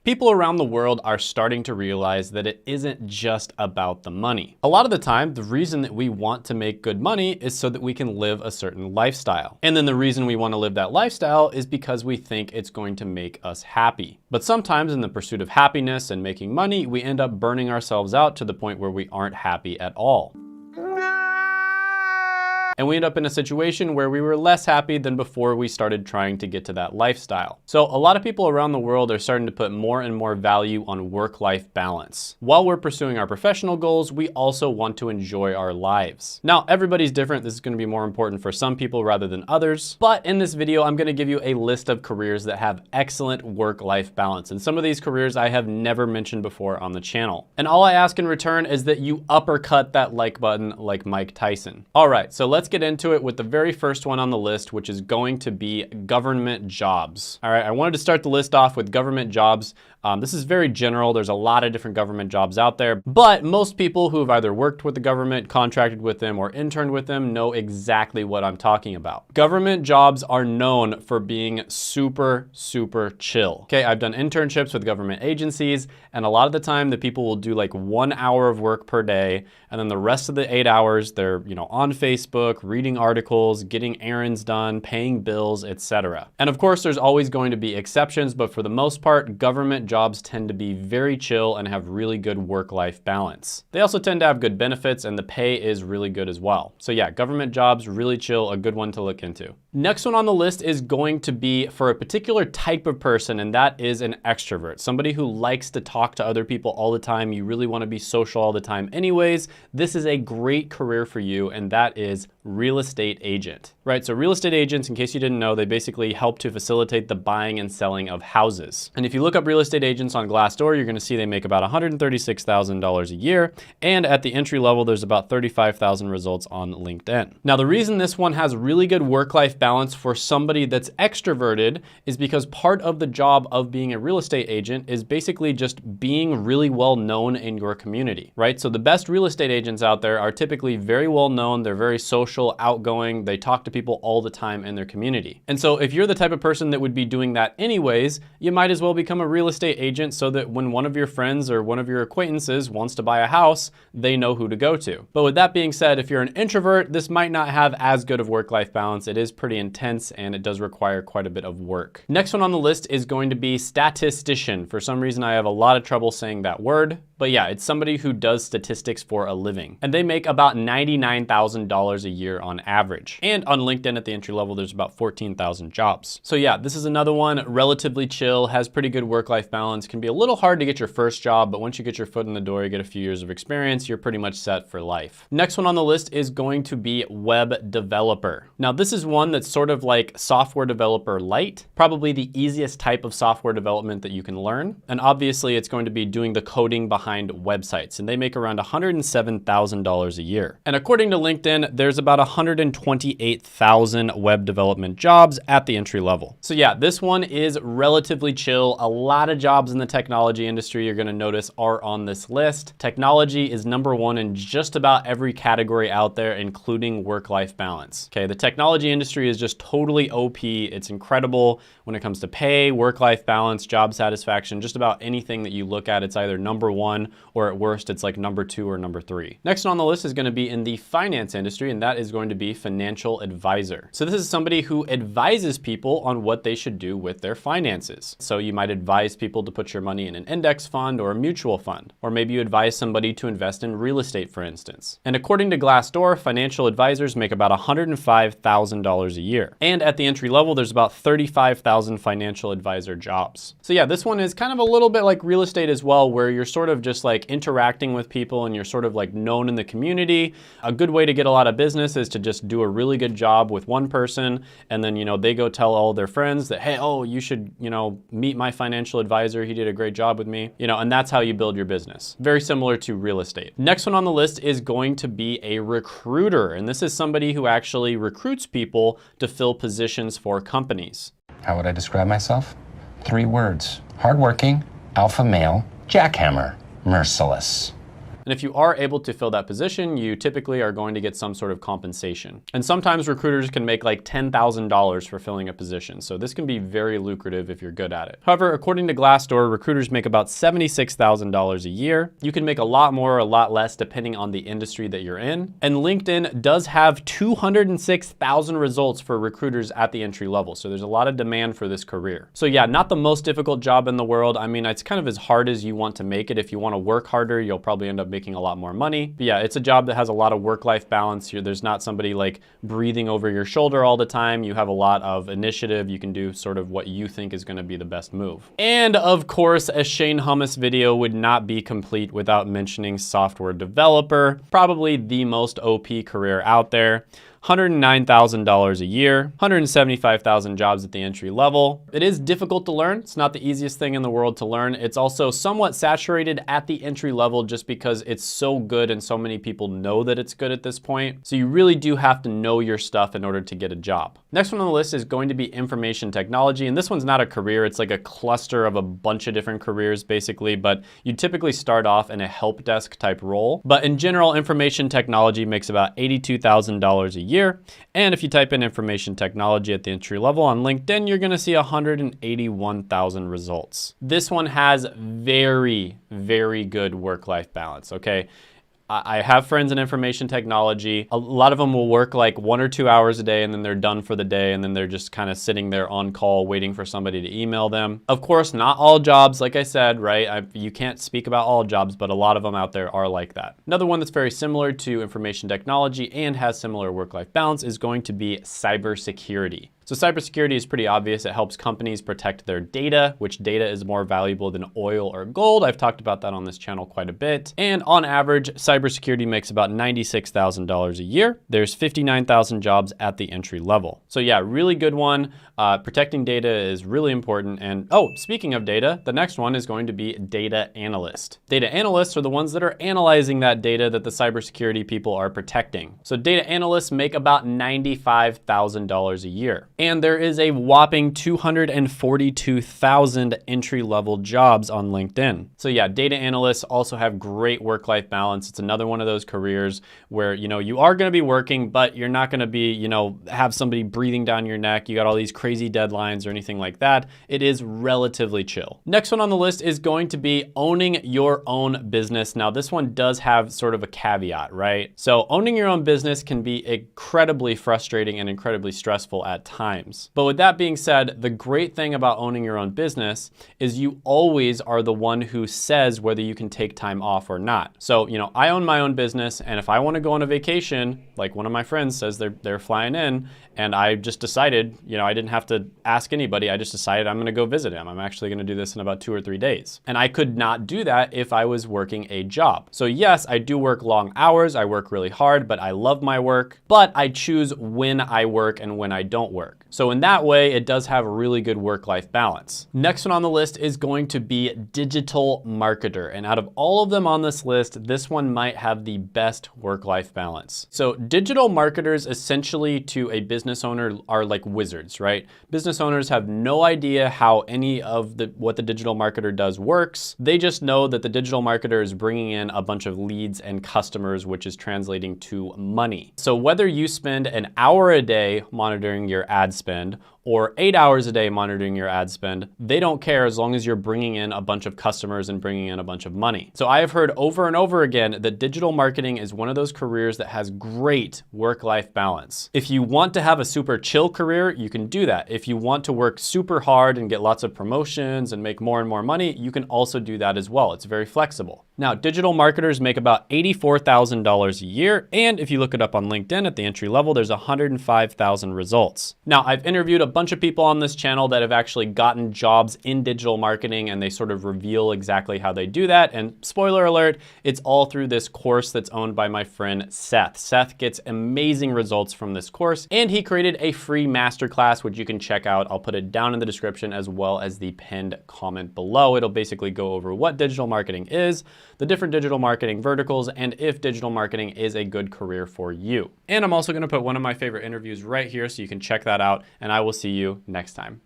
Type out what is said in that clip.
People around the world are starting to realize that it isn't just about the money. A lot of the time, the reason that we want to make good money is so that we can live a certain lifestyle. And then the reason we want to live that lifestyle is because we think it's going to make us happy. But sometimes in the pursuit of happiness and making money, we end up burning ourselves out to the point where we aren't happy at all. And we end up in a situation where we were less happy than before we started trying to get to that lifestyle. So a lot of people around the world are starting to put more and more value on work-life balance. While we're pursuing our professional goals, we also want to enjoy our lives. Now, everybody's different. This is going to be more important for some people rather than others. But in this video, I'm going to give you a list of careers that have excellent work-life balance. And some of these careers I have never mentioned before on the channel. And all I ask in return is that you uppercut that like button like Mike Tyson. All right, so let's get into it with the very first one on the list, which is going to be government jobs. All right, I wanted to start the list off with government jobs. This is very general. There's a lot of different government jobs out there, but most people who have either worked with the government, contracted with them, or interned with them know exactly what I'm talking about. Government jobs are known for being super, super chill. Okay, I've done internships with government agencies, and a lot of the time the people will do like 1 hour of work per day, and then the rest of the 8 hours, they're on Facebook, reading articles, getting errands done, paying bills, etc. And of course, there's always going to be exceptions, but for the most part, government jobs tend to be very chill and have really good work-life balance. They also tend to have good benefits and the pay is really good as well. So yeah, government jobs, really chill, a good one to look into. Next one on the list is going to be for a particular type of person, and that is an extrovert. Somebody who likes to talk to other people all the time. You really want to be social all the time anyways. This is a great career for you, and that is real estate agent, right? So real estate agents, in case you didn't know, they basically help to facilitate the buying and selling of houses. And if you look up real estate agents on Glassdoor, you're gonna see they make about $136,000 a year. And at the entry level, there's about 35,000 results on LinkedIn. Now, the reason this one has really good work-life balance for somebody that's extroverted is because part of the job of being a real estate agent is basically just being really well known in your community, right? So the best real estate agents out there are typically very well known. They're very social, outgoing, they talk to people all the time in their community. And so if you're the type of person that would be doing that anyways, you might as well become a real estate agent so that when one of your friends or one of your acquaintances wants to buy a house, they know who to go to. But with that being said, if you're an introvert, this might not have as good of work-life balance. It is pretty intense and it does require quite a bit of work. Next one on the list is going to be statistician. For some reason, I have a lot of trouble saying that word, but yeah, it's somebody who does statistics for a living. And they make about $99,000 a year on average. And on LinkedIn at the entry level, there's about 14,000 jobs. So yeah, this is another one, relatively chill, has pretty good work-life balance, can be a little hard to get your first job, but once you get your foot in the door, you get a few years of experience, you're pretty much set for life. Next one on the list is going to be web developer. Now this is one that's sort of like software developer light, probably the easiest type of software development that you can learn. And obviously it's going to be doing the coding behind websites, and they make around $107,000 a year. And according to LinkedIn, there's about 128,000 web development jobs at the entry level. So yeah, this one is relatively chill. A lot of jobs in the technology industry you're gonna notice are on this list. Technology is #1 in just about every category out there, including work-life balance. Okay, the technology industry is just totally OP. It's incredible when it comes to pay, work-life balance, job satisfaction, just about anything that you look at, it's either #1 or at worst, it's like #2 or #3. Next on the list is gonna be in the finance industry, and that is going to be financial advisor. So this is somebody who advises people on what they should do with their finances. So you might advise people to put your money in an index fund or a mutual fund, or maybe you advise somebody to invest in real estate, for instance. And according to Glassdoor, financial advisors make about $105,000 a year. And at the entry level, there's about 35,000 financial advisor jobs. So yeah, this one is kind of a little bit like real estate as well, where you're sort of just like interacting with people and you're sort of like known in the community. A good way to get a lot of business is to just do a really good job with one person, and then they go tell all their friends that, hey, oh, you should meet my financial advisor, he did a great job with me, and that's how you build your business. Very similar to real estate. Next one on the list is going to be a recruiter, and this is somebody who actually recruits people to fill positions for companies. How would I describe myself? 3 words: hardworking, alpha male, jackhammer, merciless. And if you are able to fill that position, you typically are going to get some sort of compensation. And sometimes recruiters can make like $10,000 for filling a position. So this can be very lucrative if you're good at it. However, according to Glassdoor, recruiters make about $76,000 a year. You can make a lot more or a lot less depending on the industry that you're in. And LinkedIn does have 206,000 results for recruiters at the entry level. So there's a lot of demand for this career. So yeah, not the most difficult job in the world. I mean, it's kind of as hard as you want to make it. If you want to work harder, you'll probably end up making a lot more money. But yeah, it's a job that has a lot of work-life balance. There's not somebody like breathing over your shoulder all the time. You have a lot of initiative. You can do sort of what you think is going to be the best move. And of course, a Shane Hummus video would not be complete without mentioning software developer, probably the most OP career out there. $109,000 a year, 175,000 jobs at the entry level. It is difficult to learn. It's not the easiest thing in the world to learn. It's also somewhat saturated at the entry level just because it's so good and so many people know that it's good at this point. So you really do have to know your stuff in order to get a job. Next one on the list is going to be information technology. And this one's not a career. It's like a cluster of a bunch of different careers basically, but you typically start off in a help desk type role. But in general, information technology makes about $82,000 a year. And if you type in information technology at the entry level on LinkedIn, you're gonna see 181,000 results. This one has very, very good work-life balance, okay? I have friends in information technology. A lot of them will work like 1 or 2 hours a day and then they're done for the day and then they're just kind of sitting there on call waiting for somebody to email them. Of course, not all jobs, like I said, right? You can't speak about all jobs, but a lot of them out there are like that. Another one that's very similar to information technology and has similar work-life balance is going to be cybersecurity. So cybersecurity is pretty obvious. It helps companies protect their data, which data is more valuable than oil or gold. I've talked about that on this channel quite a bit. And on average, cybersecurity makes about $96,000 a year. There's 59,000 jobs at the entry level. So yeah, really good one. Protecting data is really important. And oh, speaking of data, the next one is going to be data analyst. Data analysts are the ones that are analyzing that data that the cybersecurity people are protecting. So data analysts make about $95,000 a year. And there is a whopping 242,000 entry-level jobs on LinkedIn. So yeah, data analysts also have great work-life balance. It's another one of those careers where, you are gonna be working, but you're not gonna be, have somebody breathing down your neck. You got all these crazy deadlines or anything like that. It is relatively chill. Next one on the list is going to be owning your own business. Now, this one does have sort of a caveat, right? So owning your own business can be incredibly frustrating and incredibly stressful at times. But with that being said, the great thing about owning your own business is you always are the one who says whether you can take time off or not. So, I own my own business, and if I want to go on a vacation, like one of my friends says they're flying in, and I just decided, I didn't have to ask anybody. I just decided I'm going to go visit him. I'm actually going to do this in about 2 or 3 days. And I could not do that if I was working a job. So yes, I do work long hours. I work really hard, but I love my work. But I choose when I work and when I don't work. So in that way, it does have a really good work-life balance. Next one on the list is going to be digital marketer. And out of all of them on this list, this one might have the best work-life balance. So digital marketers essentially to a business owner are like wizards, right? Business owners have no idea how any of what the digital marketer does works. They just know that the digital marketer is bringing in a bunch of leads and customers, which is translating to money. So whether you spend an hour a day monitoring your ad spend or 8 hours a day monitoring your ad spend, they don't care as long as you're bringing in a bunch of customers and bringing in a bunch of money. So I have heard over and over again that digital marketing is one of those careers that has great work-life balance. If you want to have a super chill career, you can do that. If you want to work super hard and get lots of promotions and make more and more money, you can also do that as well. It's very flexible. Now, digital marketers make about $84,000 a year. And if you look it up on LinkedIn at the entry level, there's 105,000 results. Now, I've interviewed a bunch of people on this channel that have actually gotten jobs in digital marketing, and they sort of reveal exactly how they do that. And spoiler alert, it's all through this course that's owned by my friend Seth. Seth gets amazing results from this course, and he created a free masterclass, which you can check out. I'll put it down in the description as well as the pinned comment below. It'll basically go over what digital marketing is, the different digital marketing verticals, and if digital marketing is a good career for you. And I'm also gonna put one of my favorite interviews right here so you can check that out, and I will see you next time.